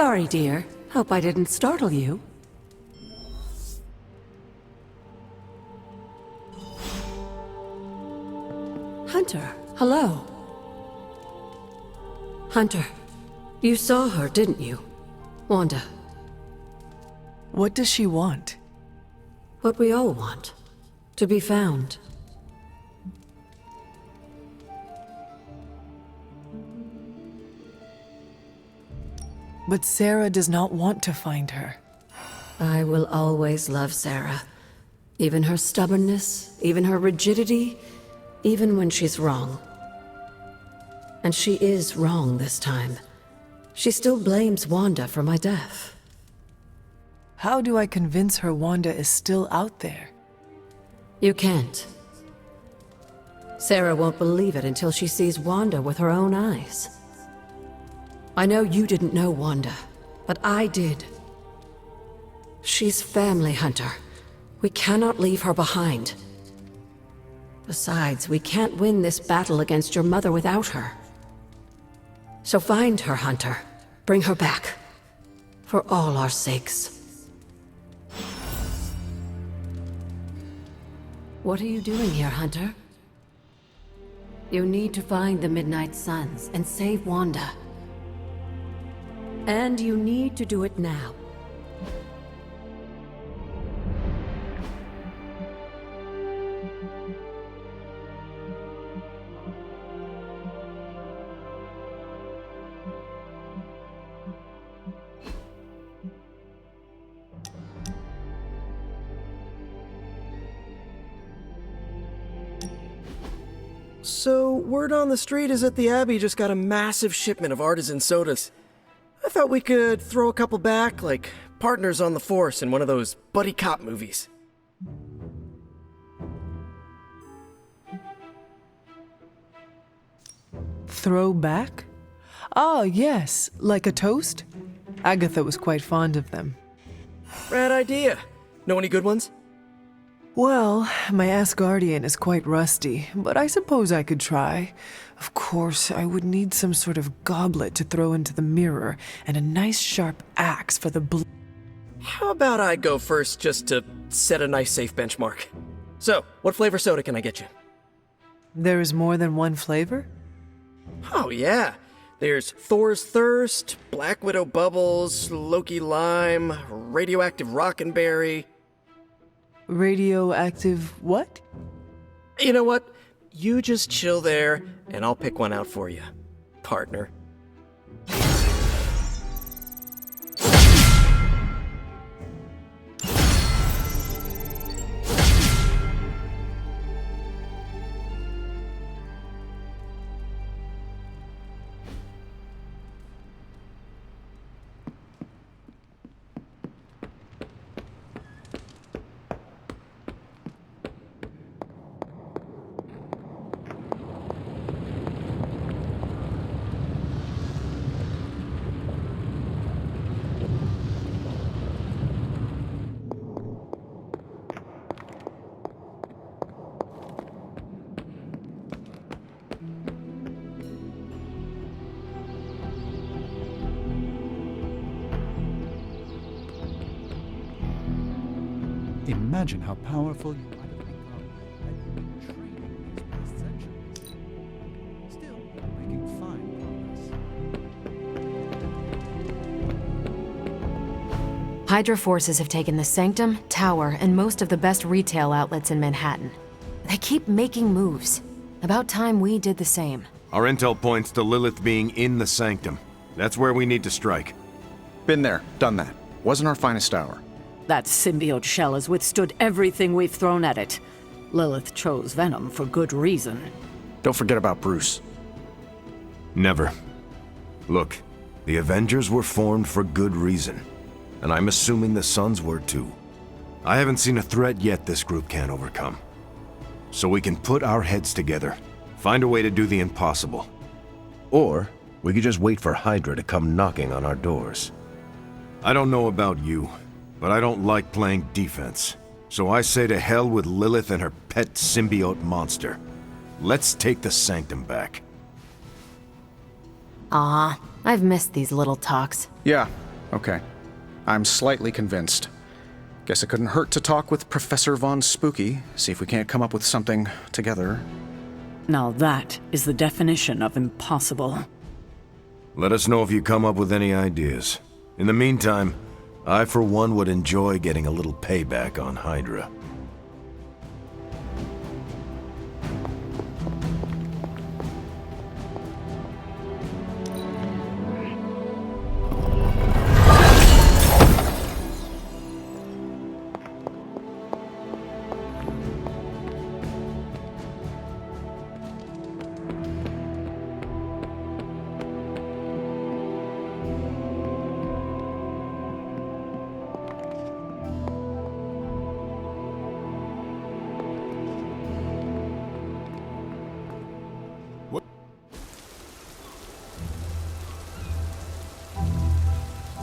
Sorry, dear. Hope I didn't startle you. Hunter, hello. Hunter, you saw her, didn't you? Wanda. What does she want? What we all want. To be found. But Sarah does not want to find her. I will always love Sarah. Even her stubbornness, even her rigidity, even when she's wrong. And she is wrong this time. She still blames Wanda for my death. How do I convince her Wanda is still out there? You can't. Sarah won't believe it until she sees Wanda with her own eyes. I know you didn't know Wanda, but I did. She's family, Hunter. We cannot leave her behind. Besides, we can't win this battle against your mother without her. So find her, Hunter. Bring her back. For all our sakes. What are you doing here, Hunter? You need to find the Midnight Suns and save Wanda. And you need to do it now. So, word on the street is that the Abbey just got a massive shipment of artisan sodas. I thought we could throw a couple back, like partners on the force in one of those buddy cop movies. Throw back? Ah, yes, like a toast? Agatha was quite fond of them. Rad idea. Know any good ones? Well, my Asgardian is quite rusty, but I suppose I could try. Of course, I would need some sort of goblet to throw into the mirror, and a nice sharp axe for the How about I go first just to set a nice safe benchmark? So, what flavor soda can I get you? There is more than one flavor? Oh yeah. There's Thor's Thirst, Black Widow Bubbles, Loki Lime, Radioactive Rockenberry. Radioactive what? You know what? You just chill there, and I'll pick one out for you, partner. Imagine how powerful you might have become had you been training these past centuries. Still, making fine progress. Hydra forces have taken the Sanctum, Tower, and most of the best retail outlets in Manhattan. They keep making moves. About time we did the same. Our intel points to Lilith being in the Sanctum. That's where we need to strike. Been there, done that. Wasn't our finest hour. That symbiote shell has withstood everything we've thrown at it. Lilith chose Venom for good reason. Don't forget about Bruce. Never. Look, the Avengers were formed for good reason. And I'm assuming the Suns were too. I haven't seen a threat yet this group can't overcome. So we can put our heads together, find a way to do the impossible. Or we could just wait for Hydra to come knocking on our doors. I don't know about you, but I don't like playing defense. So I say to hell with Lilith and her pet symbiote monster. Let's take the Sanctum back. I've missed these little talks. Yeah, Okay. I'm slightly convinced. Guess it couldn't hurt to talk with Professor Von Spooky, see if we can't come up with something together. Now that is the definition of impossible. Let us know if you come up with any ideas. In the meantime, I for one would enjoy getting a little payback on Hydra.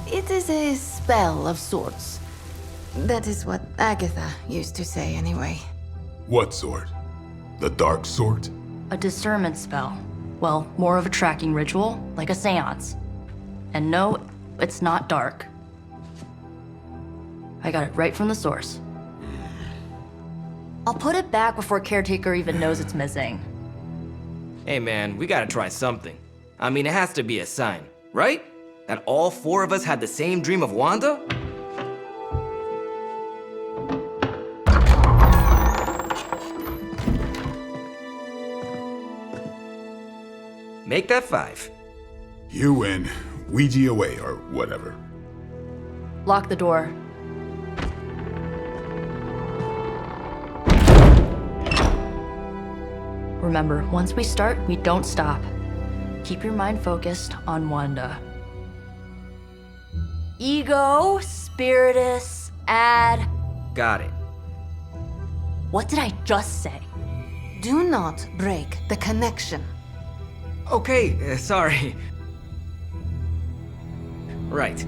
It is a spell of sorts. That is what Agatha used to say, anyway. What sort? The dark sort? A discernment spell. Well, more of a tracking ritual, like a seance. And no, it's not dark. I got it right from the source. I'll put it back before Caretaker even knows it's missing. Hey man, we gotta try something. I mean, it has to be a sign, right? That all four of us had the same dream of Wanda? Make that 5. You win. Ouija away, or whatever. Lock the door. Remember, once we start, we don't stop. Keep your mind focused on Wanda. Ego, Spiritus, add... Got it. What did I just say? Do not break the connection. Okay, sorry. Right.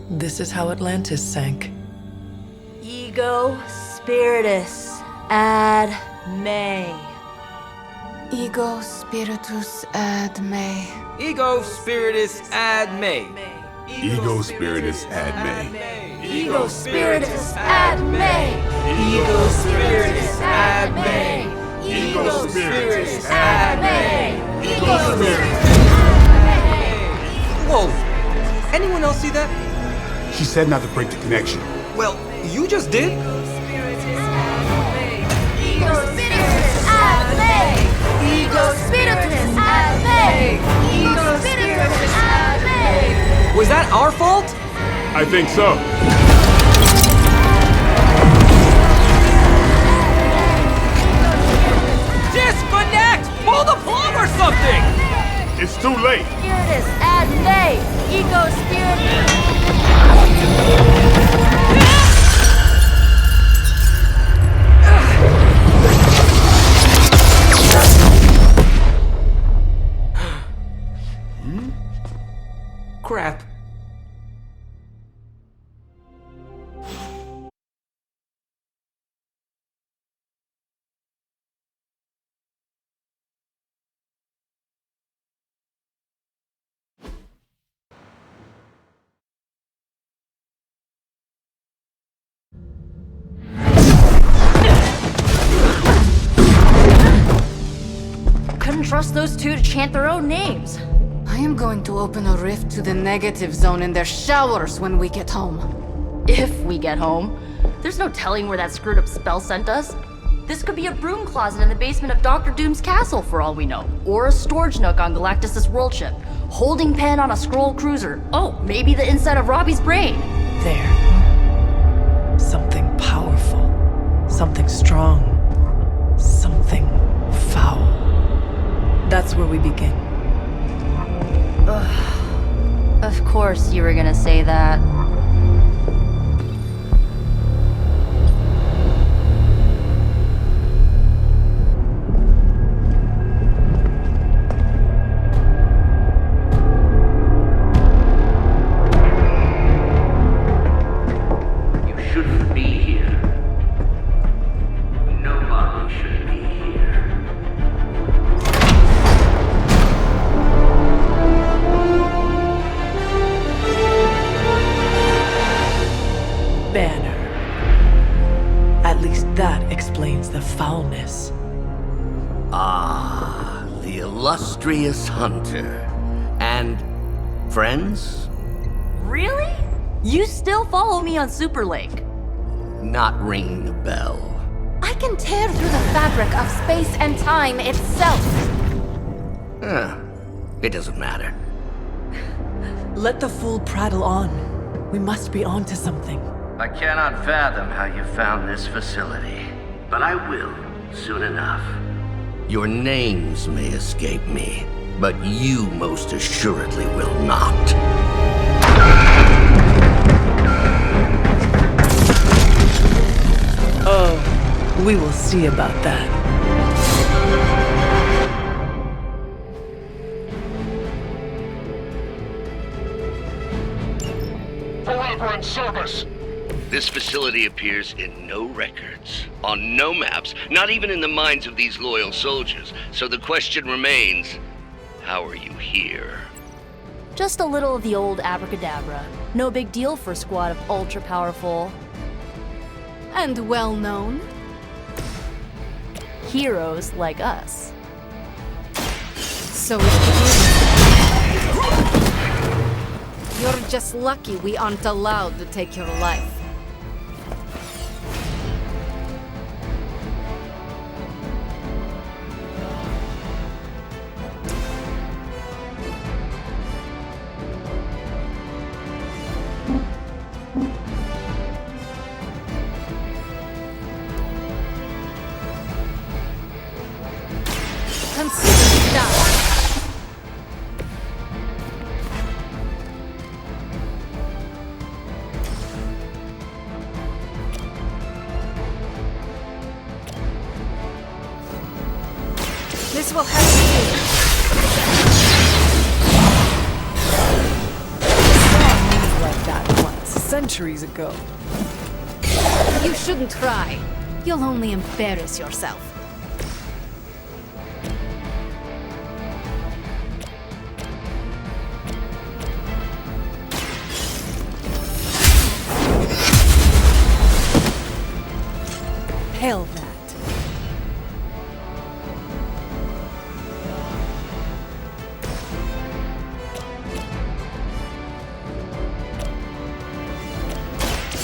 This is how Atlantis sank. Ego, Spiritus, add May. Ego spiritus ad me. Ego Spiritus ad me. Ego Spiritus ad me. Ego Spiritus ad me. Ego Spiritus ad me. Ego Spiritus ad me. Ego Spiritus ad me. Whoa! Anyone else see that? She said not to break the connection. Well, you just did. Ego Spiritus ad me. Ego Spiritus ad me. Ego Spiritus ad me. Was that our fault? I think so. Disconnect! Pull the plug or something! It's too late. Spiritus ad me. Ego Spiritus. Crap. Couldn't trust those two to chant their own names. I am going to open a rift to the negative zone in their showers when we get home. If we get home. There's no telling where that screwed up spell sent us. This could be a broom closet in the basement of Dr. Doom's castle for all we know. Or a storage nook on Galactus' world ship. Holding pen on a scroll cruiser. Oh, maybe the inside of Robbie's brain. There. Something powerful. Something strong. Something foul. That's where we begin. Of course you were gonna say that. You shouldn't be here. Nobody should be here. explains the foulness. Ah, the illustrious hunter. And friends? Really? You still follow me on Super Lake? Not ringing a bell. I can tear through the fabric of space and time itself. It doesn't matter. Let the fool prattle on. We must be onto something. I cannot fathom how you found this facility, but I will soon enough. Your names may escape me, but you most assuredly will not. Oh, we will see about that. Forever in service! This facility appears in no records, on no maps, not even in the minds of these loyal soldiers. So the question remains, how are you here? Just a little of the old abracadabra. No big deal for a squad of ultra-powerful... and well-known... heroes like us. So you're just lucky we aren't allowed to take your life. Consider that. This will have to do. Like that once, centuries ago. You shouldn't try. You'll only embarrass yourself. Hail that.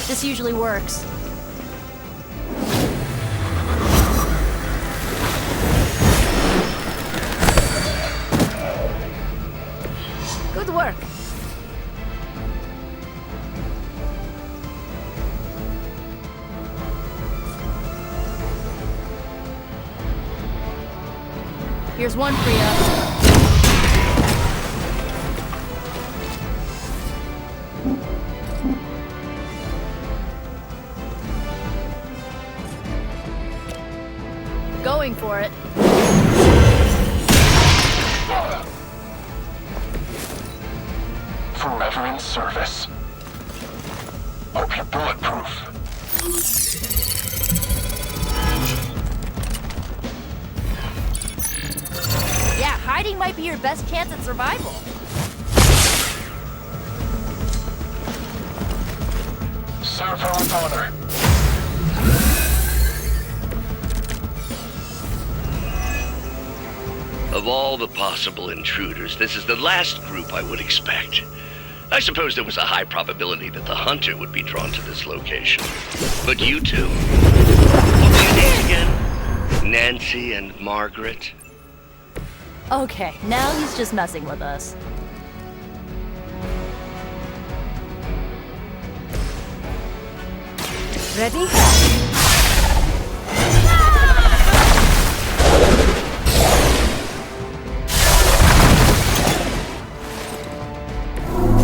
This usually works. Good work. Here's one for you. Going for it. Forever in service. Hope you're bulletproof. Yeah, hiding might be your best chance at survival. Serve her with honor. Of all the possible intruders, this is the last group I would expect. I suppose there was a high probability that the hunter would be drawn to this location. But you two, what were your names again? Nancy and Margaret? Okay, now he's just messing with us. Ready?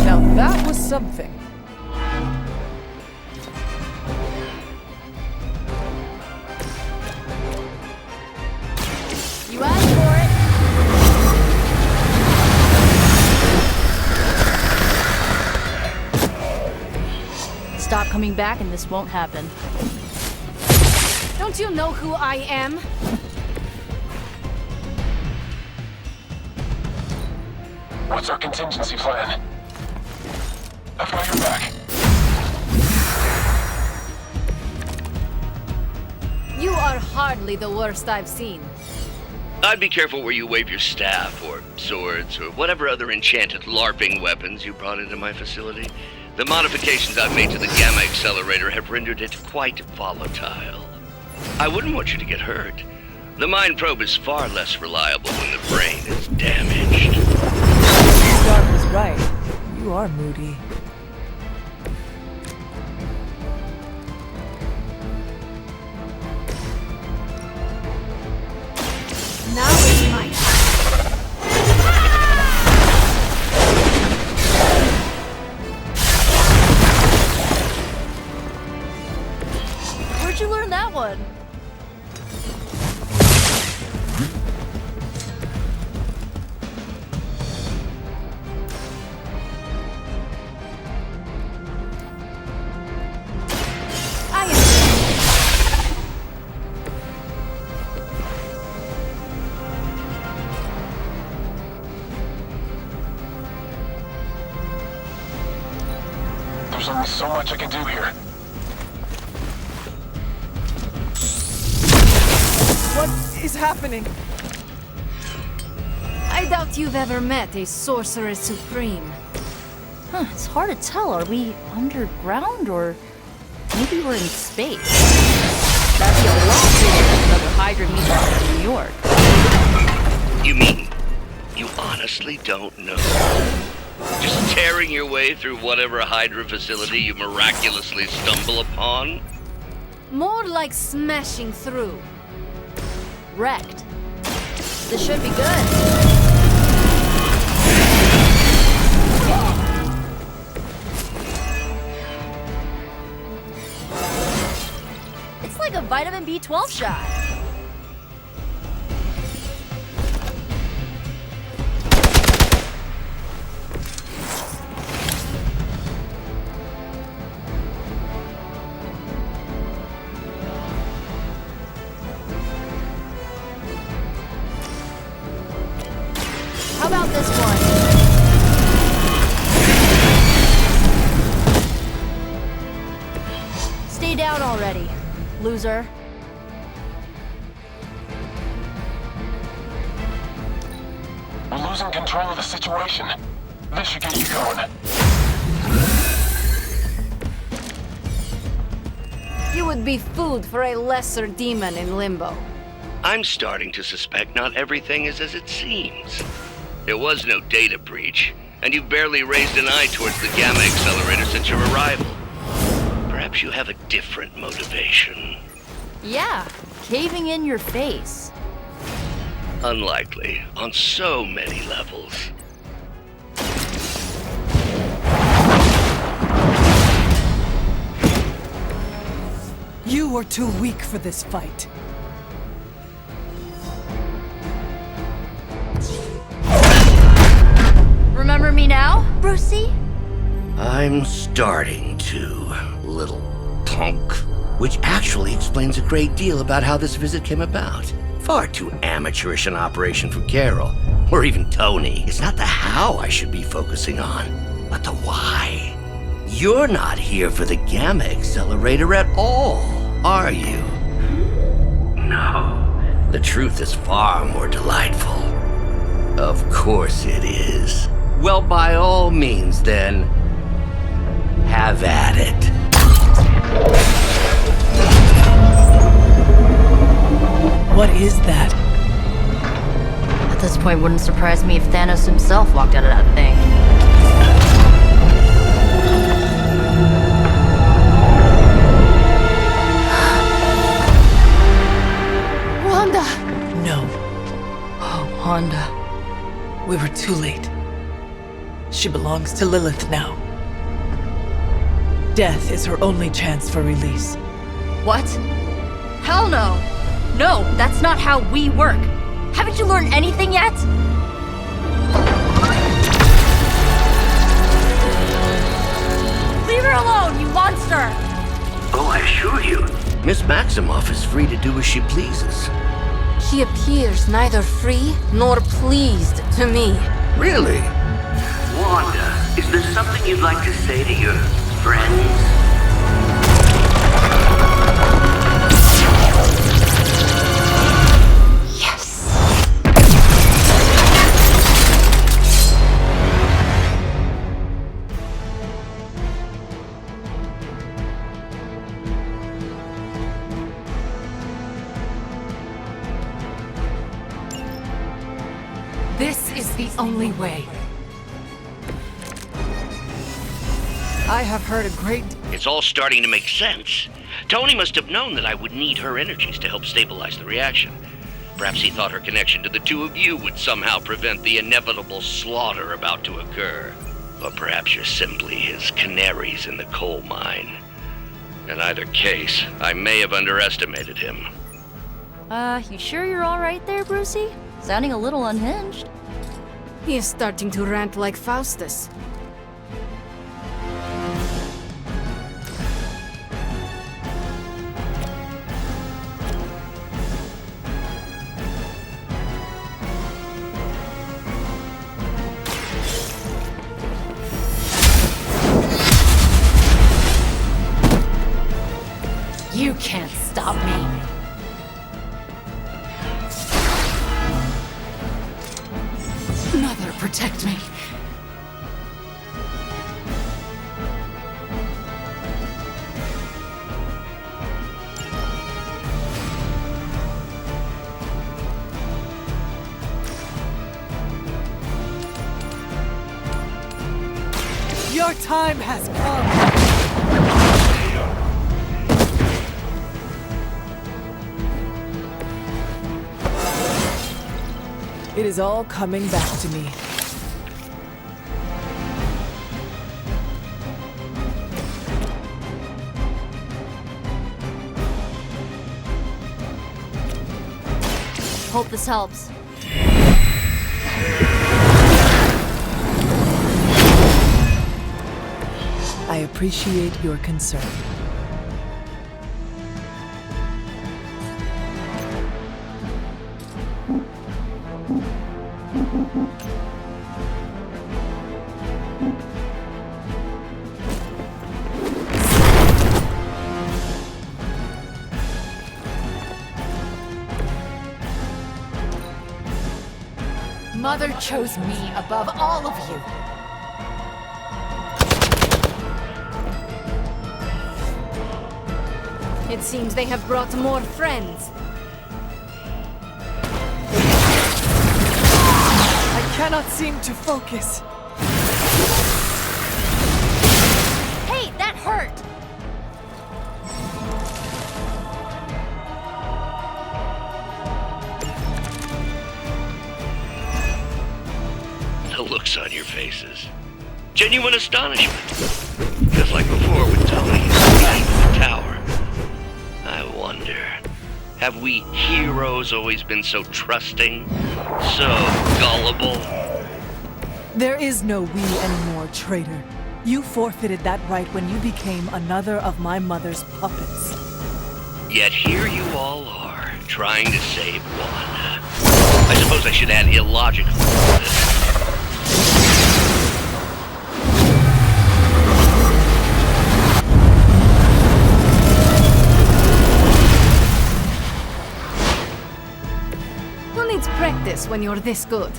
Now that was something. You asked for it. Stop coming back and this won't happen. Don't you know who I am? What's our contingency plan? I've got your back. You are hardly the worst I've seen. I'd be careful where you wave your staff, or swords, or whatever other enchanted LARPing weapons you brought into my facility. The modifications I've made to the Gamma Accelerator have rendered it quite volatile. I wouldn't want you to get hurt. The Mind Probe is far less reliable when the brain is damaged. Dark was right. You are moody. Now it's my Where'd you learn that one? There's only so much I can do here. What is happening? I doubt you've ever met a Sorcerer Supreme. Huh, it's hard to tell. Are we underground or maybe we're in space? That'd be a lot bigger than another Hydra meetup in New York. You mean you honestly don't know? Just tearing your way through whatever Hydra facility you miraculously stumble upon? More like smashing through. Wrecked. This should be good. It's like a vitamin B12 shot. How about this one? Stay down already, loser. We're losing control of the situation. This should get you going. You would be food for a lesser demon in Limbo. I'm starting to suspect not everything is as it seems. There was no data breach, and you've barely raised an eye towards the Gamma Accelerator since your arrival. Perhaps you have a different motivation. Yeah, caving in your face. Unlikely, on so many levels. You are too weak for this fight. Remember me now, Brucey? I'm starting to, little punk. Which actually explains a great deal about how this visit came about. Far too amateurish an operation for Carol, or even Tony. It's not the how I should be focusing on, but the why. You're not here for the Gamma Accelerator at all, are you? No. The truth is far more delightful. Of course it is. Well, by all means, then, have at it. What is that? At this point, wouldn't surprise me if Thanos himself walked out of that thing. Wanda! No. Oh, Wanda. We were too late. She belongs to Lilith now. Death is her only chance for release. What? Hell no! No, that's not how we work. Haven't you learned anything yet? Leave her alone, you monster! Oh, I assure you, Miss Maximoff is free to do as she pleases. She appears neither free nor pleased to me. Really? Wanda, is there something you'd like to say to your friends? This is the only way. I have heard a great... It's all starting to make sense. Tony must have known that I would need her energies to help stabilize the reaction. Perhaps he thought her connection to the two of you would somehow prevent the inevitable slaughter about to occur. Or perhaps you're simply his canaries in the coal mine. In either case, I may have underestimated him. You sure you're alright there, Brucey? Sounding a little unhinged. He is starting to rant like Faustus. You can't stop me. Mother, protect me. Your time has come! It is all coming back to me. Hope this helps. I appreciate your concern. Mother chose me above all of you. It seems they have brought more friends. I cannot seem to focus. Hey, that hurt! The looks on your faces. Genuine astonishment. Just like before with Tony in the tower. I wonder, have we heroes always been so trusting? So gullible? There is no we anymore, traitor. You forfeited that right when you became another of my mother's puppets. Yet here you all are, trying to save Wanda. I suppose I should add illogical to this. Who needs practice when you're this good?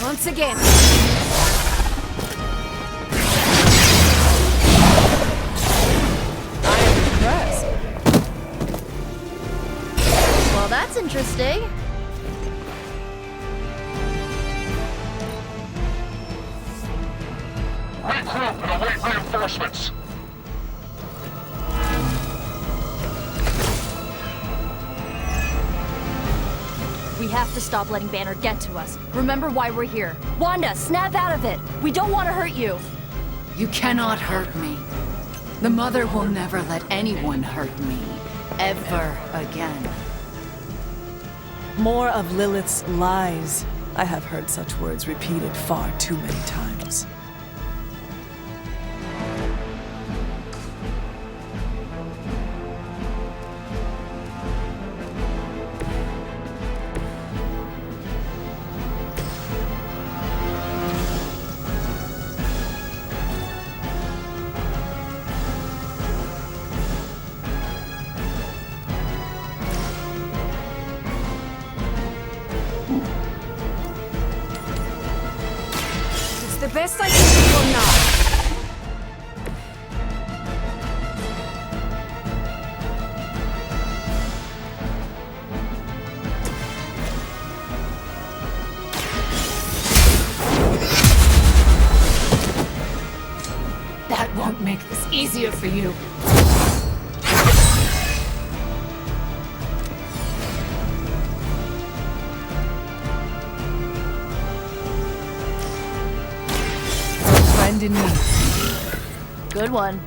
Once again. I am impressed. Well, that's interesting. Regroup and await reinforcements. We have to stop letting Banner get to us. Remember why we're here. Wanda, snap out of it! We don't want to hurt you! You cannot hurt me. The Mother will never let anyone hurt me. Ever again. More of Lilith's lies. I have heard such words repeated far too many times. the best I can do for now. That won't make this easier for you. Friend in need. Good one.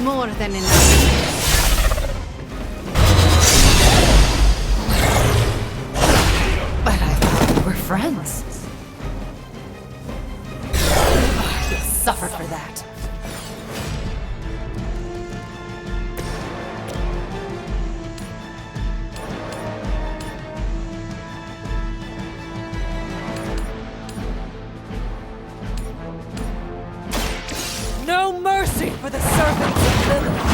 More than enough. But I thought we were friends. Oh, you'll suffer for that. No mercy for the servants of Lilith.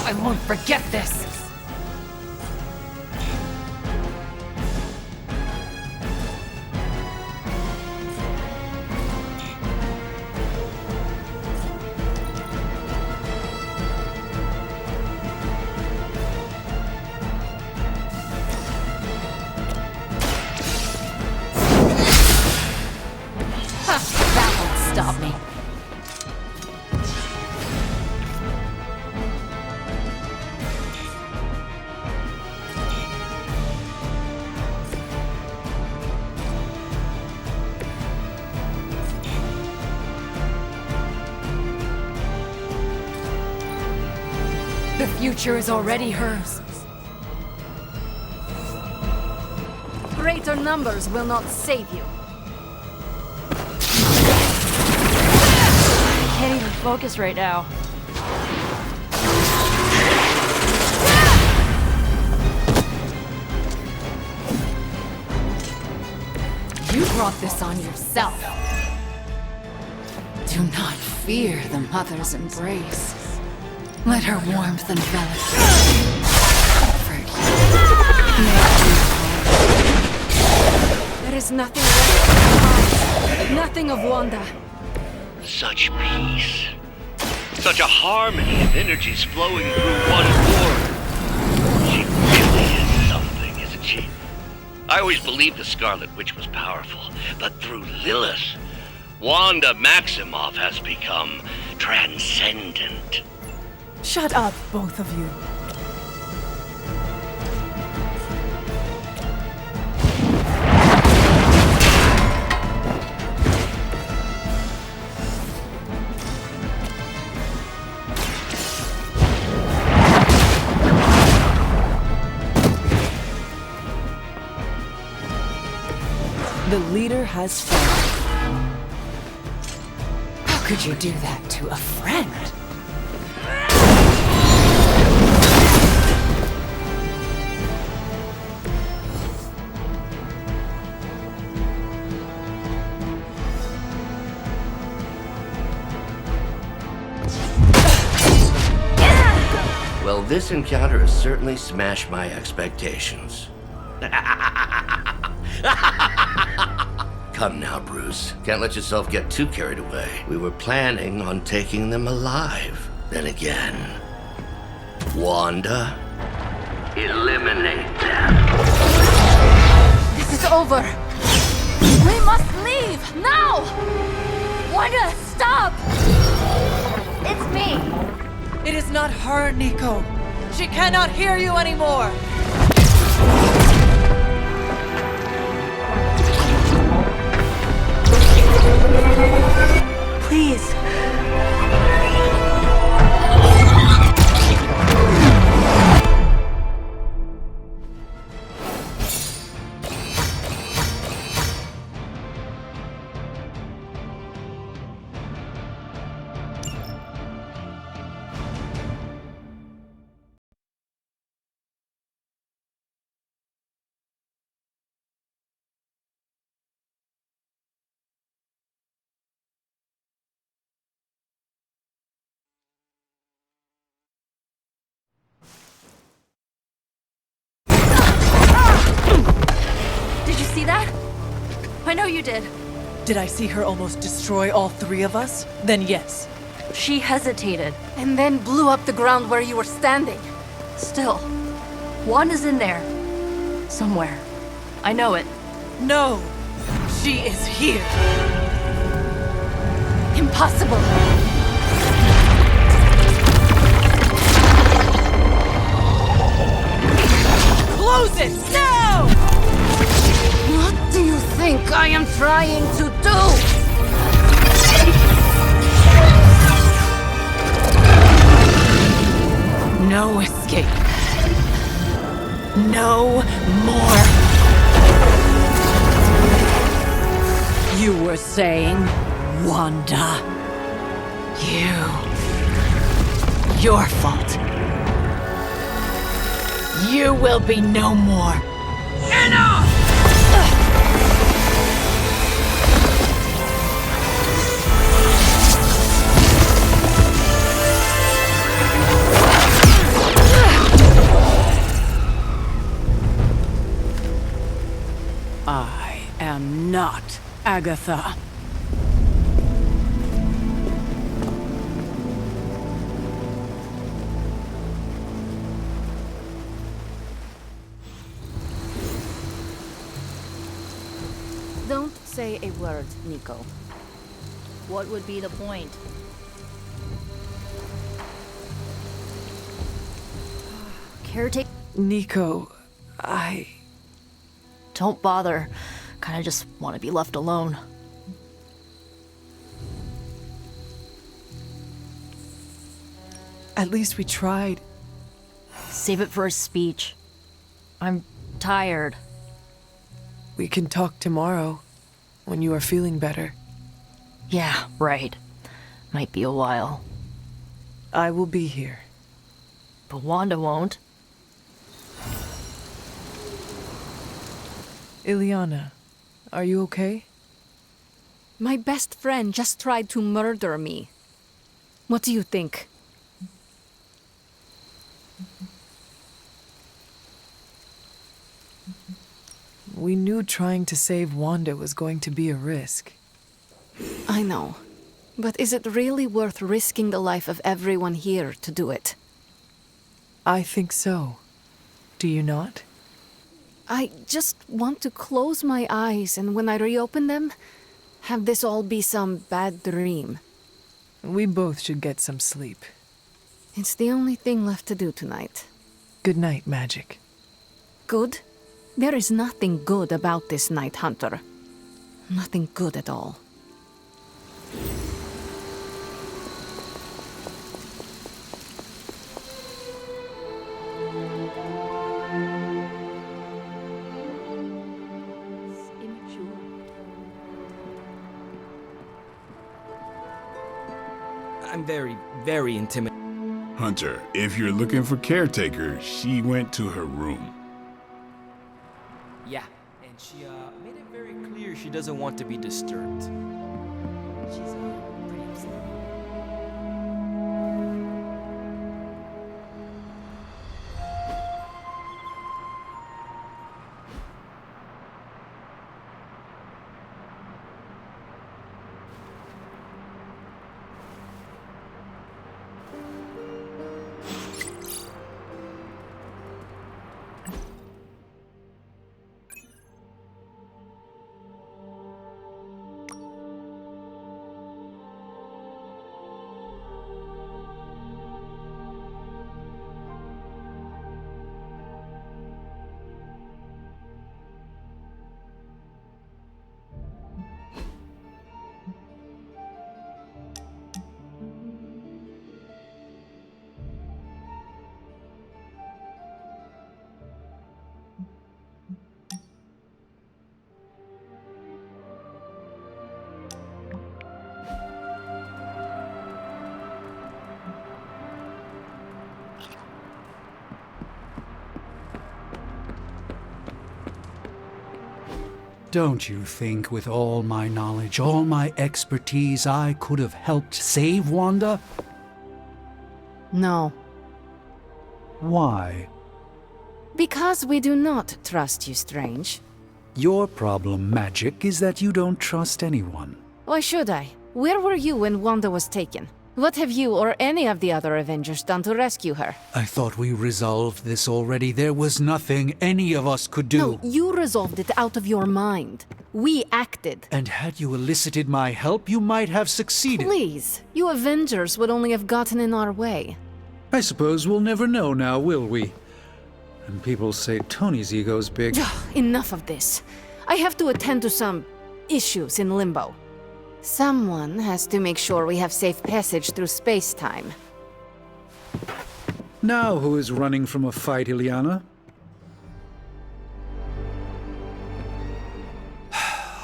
I won't forget this. That won't stop me. The future is already hers. Greater numbers will not save you. I can't even focus right now. You brought this on yourself. Do not fear the mother's embrace. Let her warmth envelop you. Comfort you. There is nothing left. Nothing of Wanda. Such peace. Such a harmony of energies flowing through one core. She really is something, isn't she? I always believed the Scarlet Witch was powerful, but through Lilith, Wanda Maximoff has become transcendent. Shut up, both of you. The leader has fallen. How could you do that to a friend? Well, this encounter has certainly smashed my expectations. Come now, Bruce. Can't let yourself get too carried away. We were planning on taking them alive. Then again, Wanda? Eliminate them. This is over. We must leave now. Wanda, stop! It's me. It is not her, Nico. She cannot hear you anymore. Please. you did. Did I see her almost destroy all three of us? Then yes. She hesitated. And then blew up the ground where you were standing. Still, Wanda's in there. Somewhere. I know it. No! She is here! Impossible! Close it! Now! What do you think I am trying to do? No escape. No more. You were saying, Wanda. Your fault. You will be no more. Enough! I am not Agatha. Don't say a word, Nico. What would be the point? Caretaker. Nico, Don't bother. Kinda just want to be left alone. At least we tried. Save it for a speech. I'm tired. We can talk tomorrow, when you are feeling better. Yeah, right. Might be a while. I will be here. But Wanda won't. Ileana, are you okay? My best friend just tried to murder me. What do you think? We knew trying to save Wanda was going to be a risk. I know. But is it really worth risking the life of everyone here to do it? I think so. Do you not? I just want to close my eyes and when I reopen them, have this all be some bad dream. We both should get some sleep. It's the only thing left to do tonight. Good night, Magic. Good? There is nothing good about this night, Hunter. Nothing good at all. I'm very, very intimidated. Hunter, if you're looking for caretaker, she went to her room. Yeah, and she made it very clear she doesn't want to be disturbed. She's pretty upset. Don't you think with all my knowledge, all my expertise, I could have helped save Wanda? No. Why? Because we do not trust you, Strange. Your problem, Magic, is that you don't trust anyone. Why should I? Where were you when Wanda was taken? What have you or any of the other Avengers done to rescue her? I thought we resolved this already. There was nothing any of us could do. No, you resolved it out of your mind. We acted. And had you elicited my help, you might have succeeded. Please, you Avengers would only have gotten in our way. I suppose we'll never know now, will we? And people say Tony's ego's big. Enough of this. I have to attend to some issues in Limbo. Someone has to make sure we have safe passage through space-time. Now who is running from a fight, Illyana?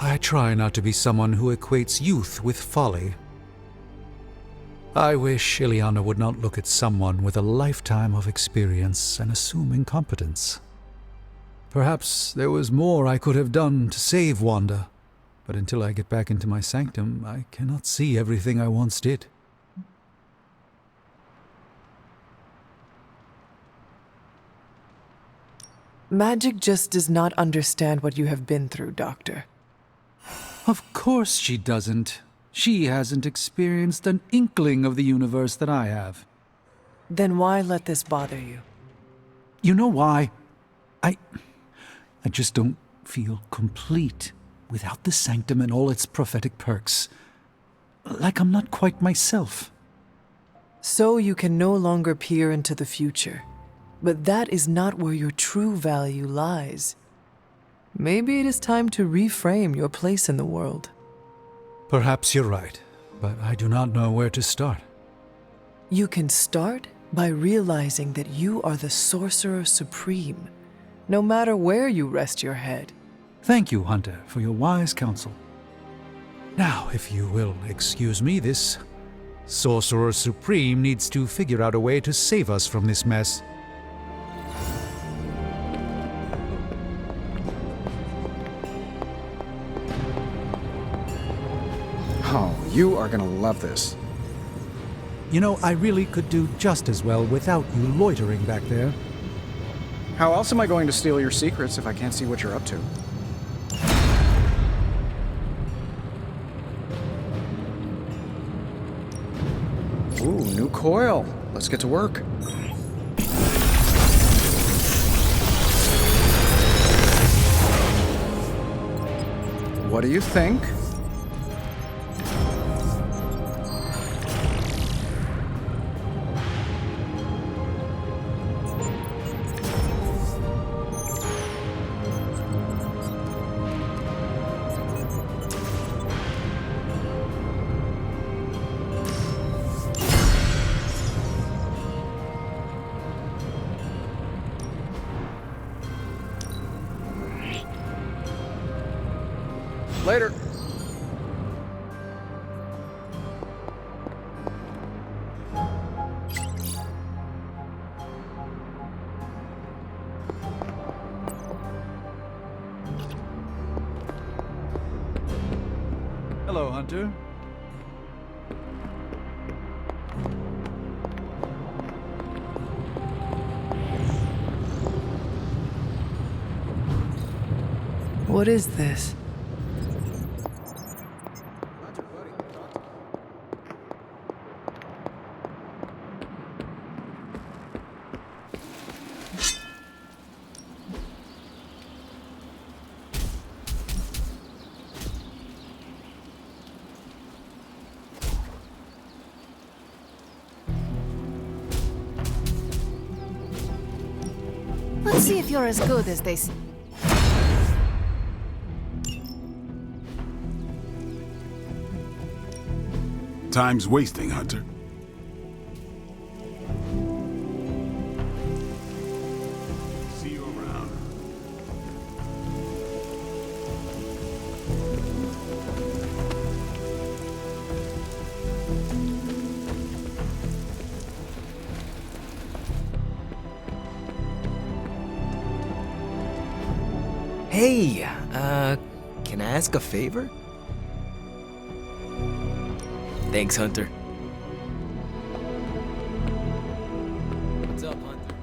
I try not to be someone who equates youth with folly. I wish Illyana would not look at someone with a lifetime of experience and assume incompetence. Perhaps there was more I could have done to save Wanda, but until I get back into my sanctum, I cannot see everything I once did. Magic just does not understand what you have been through, Doctor. Of course she doesn't. She hasn't experienced an inkling of the universe that I have. Then why let this bother you? You know why? I just don't feel complete without the sanctum and all its prophetic perks. Like I'm not quite myself. So you can no longer peer into the future. But that is not where your true value lies. Maybe it is time to reframe your place in the world. Perhaps you're right, but I do not know where to start. You can start by realizing that you are the Sorcerer Supreme, no matter where you rest your head. Thank you, Hunter, for your wise counsel. Now, if you will excuse me, this Sorcerer Supreme needs to figure out a way to save us from this mess. Oh, you are gonna love this. You know, I really could do just as well without you loitering back there. How else am I going to steal your secrets if I can't see what you're up to? Ooh, new coil. Let's get to work. What do you think? Later. Hello, Hunter. What is this? Let's see if you're as good as they say. Time's wasting, Hunter. See you around. Hey, can I ask a favor? Thanks, Hunter. What's up, Hunter?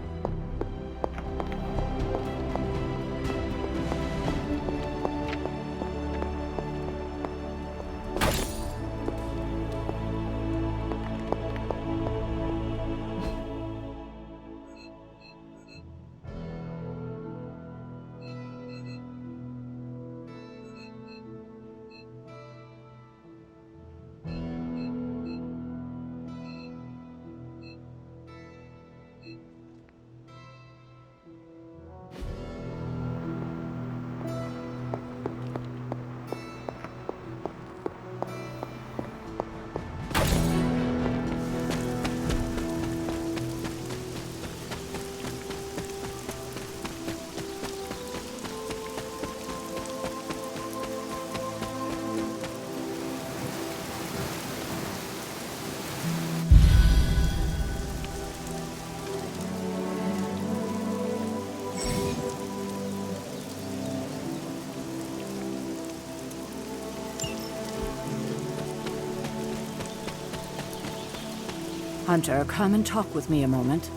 Hunter, come and talk with me a moment.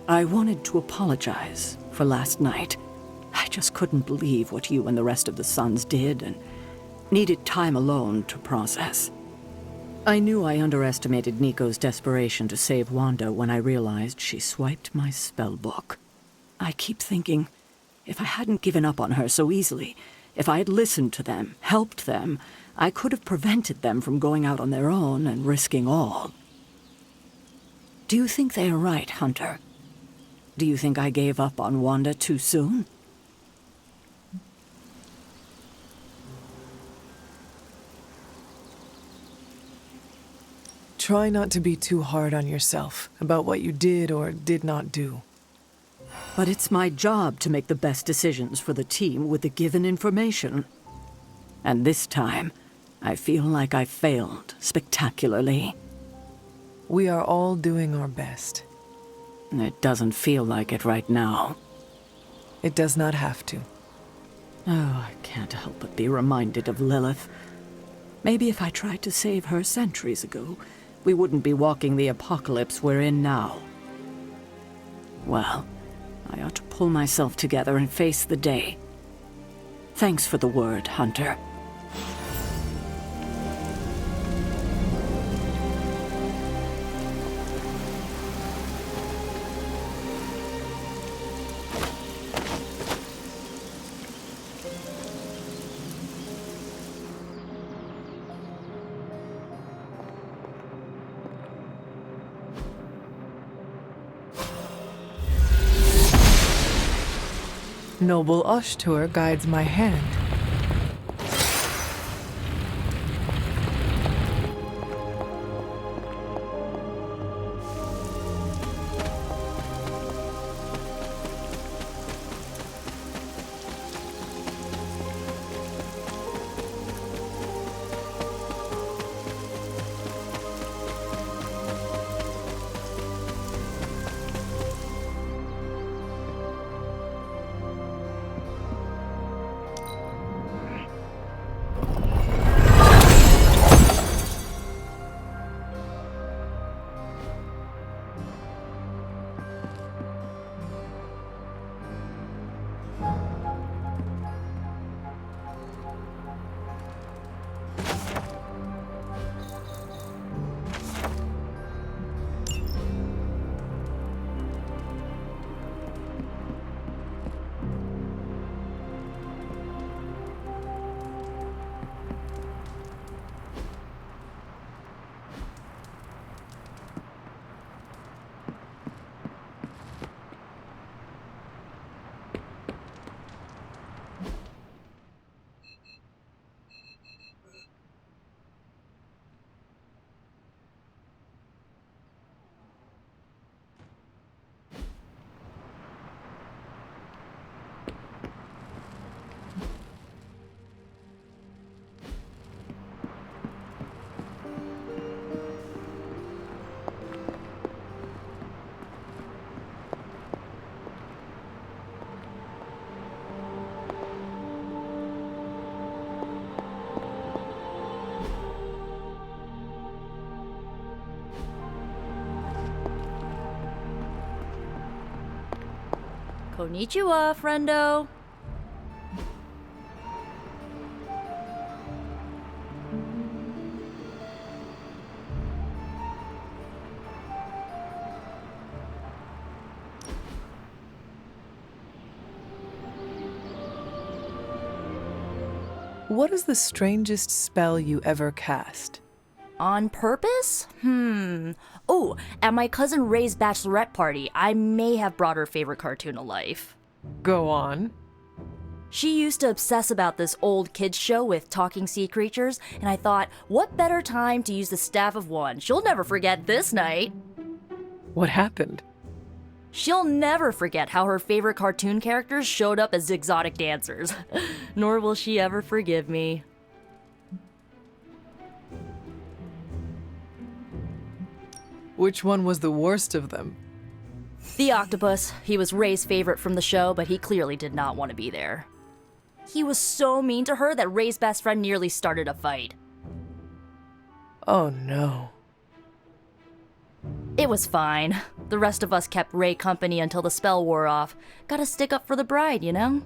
I wanted to apologize for last night. I just couldn't believe what you and the rest of the Sons did, and needed time alone to process. I knew I underestimated Nico's desperation to save Wanda when I realized she swiped my spellbook. I keep thinking, if I hadn't given up on her so easily, if I had listened to them, helped them, I could have prevented them from going out on their own and risking all. Do you think they are right, Hunter? Do you think I gave up on Wanda too soon? Try not to be too hard on yourself about what you did or did not do. But it's my job to make the best decisions for the team with the given information. And this time, I feel like I failed spectacularly. We are all doing our best. It doesn't feel like it right now. It does not have to. Oh, I can't help but be reminded of Lilith. Maybe if I tried to save her centuries ago, we wouldn't be walking the apocalypse we're in now. Well, I ought to pull myself together and face the day. Thanks for the word, Hunter. Noble Ashtur guides my hand. Konnichiwa, friendo. What is the strangest spell you ever cast? On purpose? Oh, at my cousin Ray's bachelorette party, I may have brought her favorite cartoon to life. Go on. She used to obsess about this old kids show with talking sea creatures, and I thought, what better time to use the Staff of One? She'll never forget this night. What happened? She'll never forget how her favorite cartoon characters showed up as exotic dancers. Nor will she ever forgive me. Which one was the worst of them? The octopus. He was Ray's favorite from the show, but he clearly did not want to be there. He was so mean to her that Ray's best friend nearly started a fight. Oh no. It was fine. The rest of us kept Ray company until the spell wore off. Gotta stick up for the bride, you know?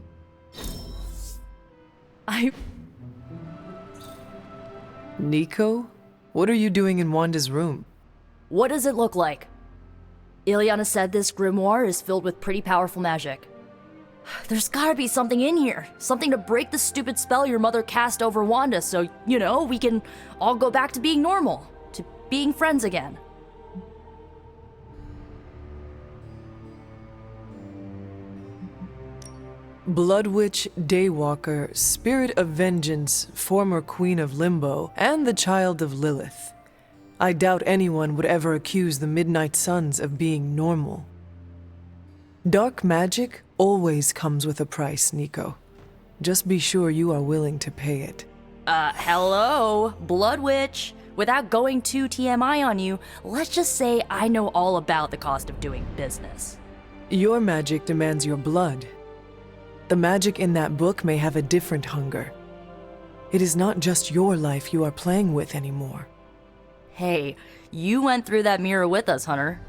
Nico? What are you doing in Wanda's room? What does it look like? Ileana said this grimoire is filled with pretty powerful magic. There's gotta be something in here. Something to break the stupid spell your mother cast over Wanda so, you know, we can all go back to being normal. To being friends again. Blood Witch, Daywalker, Spirit of Vengeance, former Queen of Limbo, and the Child of Lilith. I doubt anyone would ever accuse the Midnight Suns of being normal. Dark magic always comes with a price, Nico. Just be sure you are willing to pay it. Hello, Blood Witch. Without going too TMI on you, let's just say I know all about the cost of doing business. Your magic demands your blood. The magic in that book may have a different hunger. It is not just your life you are playing with anymore. Hey, you went through that mirror with us, Hunter.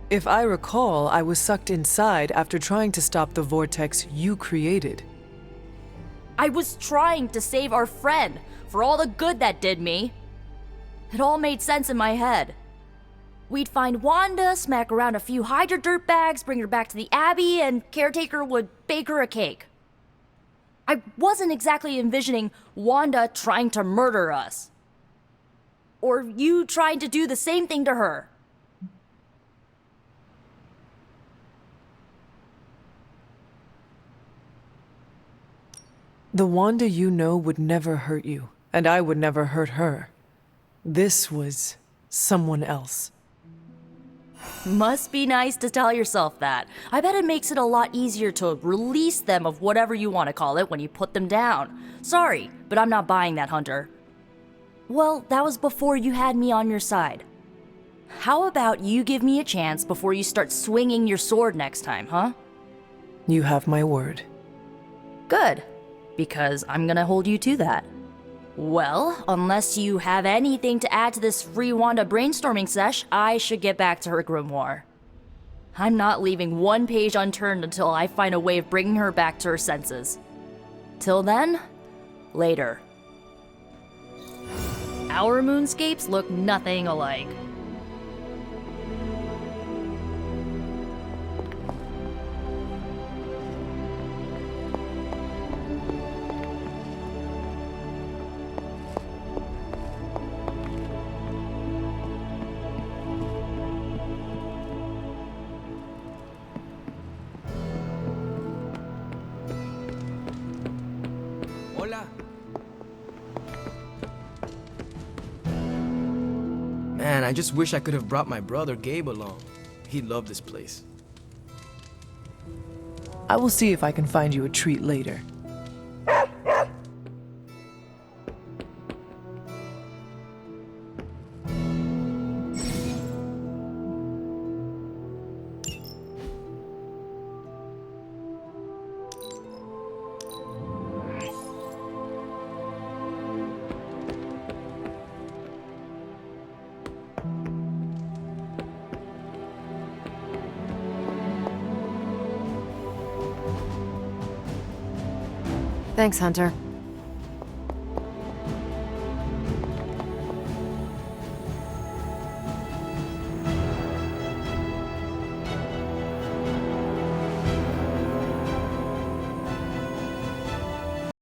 If I recall, I was sucked inside after trying to stop the vortex you created. I was trying to save our friend for all the good that did me. It all made sense in my head. We'd find Wanda, smack around a few Hydra dirtbags, bring her back to the Abbey, and Caretaker would bake her a cake. I wasn't exactly envisioning Wanda trying to murder us. Or you trying to do the same thing to her. The Wanda you know would never hurt you, and I would never hurt her. This was someone else. Must be nice to tell yourself that. I bet it makes it a lot easier to release them of whatever you want to call it when you put them down. Sorry, but I'm not buying that, Hunter. Well, that was before you had me on your side. How about you give me a chance before you start swinging your sword next time, huh? You have my word. Good, because I'm gonna hold you to that. Well, unless you have anything to add to this free Wanda brainstorming sesh, I should get back to her grimoire. I'm not leaving one page unturned until I find a way of bringing her back to her senses. Till then, later. Our moonscapes look nothing alike. Hola. Man, I just wish I could have brought my brother Gabe along. He'd love this place. I will see if I can find you a treat later. Thanks, Hunter.